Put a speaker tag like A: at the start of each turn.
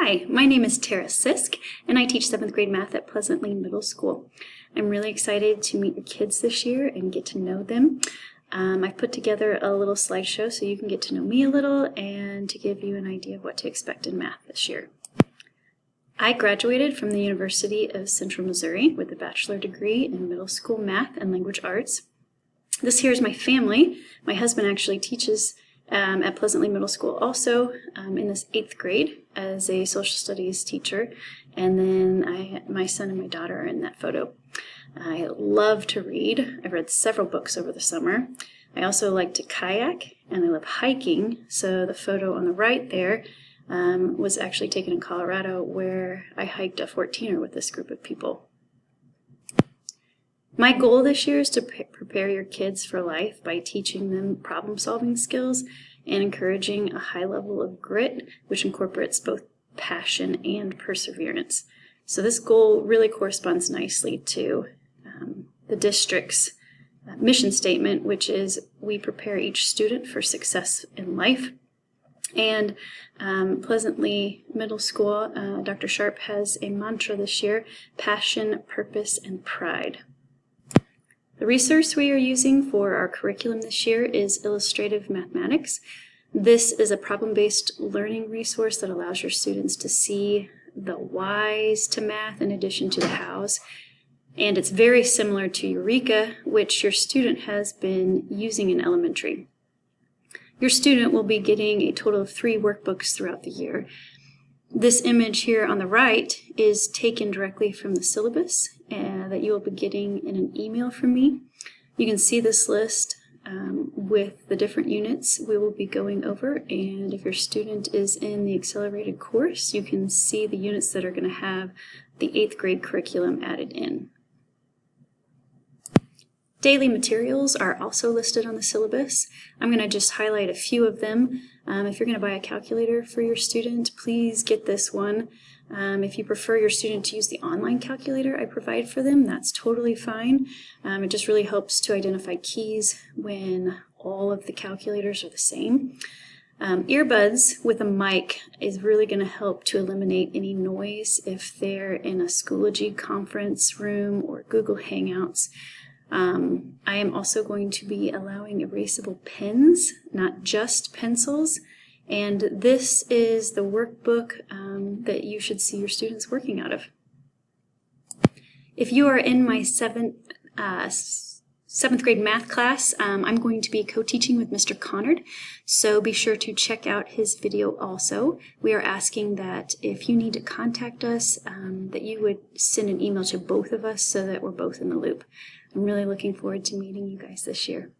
A: Hi, my name is Tara Sisk, and I teach 7th grade math at Pleasant Lane Middle School. I'm really excited to meet your kids this year and get to know them. I've put together a little slideshow so you can get to know me a little and to give you an idea of what to expect in math this year. I graduated from the University of Central Missouri with a bachelor degree in middle school math and language arts. This here is my family. My husband actually teaches at Pleasant Lane Middle School also in this 8th grade as a social studies teacher, and then my son and my daughter are in that photo. I love to read. I've read several books over the summer. I also like to kayak, and I love hiking. So the photo on the right there was actually taken in Colorado, where I hiked a 14er with this group of people. My goal this year is to prepare your kids for life by teaching them problem-solving skills and encouraging a high level of grit, which incorporates both passion and perseverance. So this goal really corresponds nicely to the district's mission statement, which is we prepare each student for success in life. And Pleasant Lane Middle School, Dr. Sharp has a mantra this year: passion, purpose, and pride. The resource we are using for our curriculum this year is Illustrative Mathematics. This is a problem-based learning resource that allows your students to see the whys to math in addition to the hows. And it's very similar to Eureka, which your student has been using in elementary. Your student will be getting a total of 3 workbooks throughout the year. This image here on the right is taken directly from the syllabus that you will be getting in an email from me. You can see this list with the different units we will be going over, and if your student is in the accelerated course, you can see the units that are going to have the 8th grade curriculum added in. Daily materials are also listed on the syllabus. I'm going to just highlight a few of them. If you're going to buy a calculator for your student, please get this one. If you prefer your student to use the online calculator I provide for them, that's totally fine. It just really helps to identify keys when all of the calculators are the same. Earbuds with a mic is really going to help to eliminate any noise if they're in a Schoology conference room or Google Hangouts. I am also going to be allowing erasable pens, not just pencils, and this is the workbook that you should see your students working out of. If you are in my 7th grade math class, I'm going to be co-teaching with Mr. Connard, so be sure to check out his video also. We are asking that if you need to contact us, that you would send an email to both of us so that we're both in the loop. I'm really looking forward to meeting you guys this year.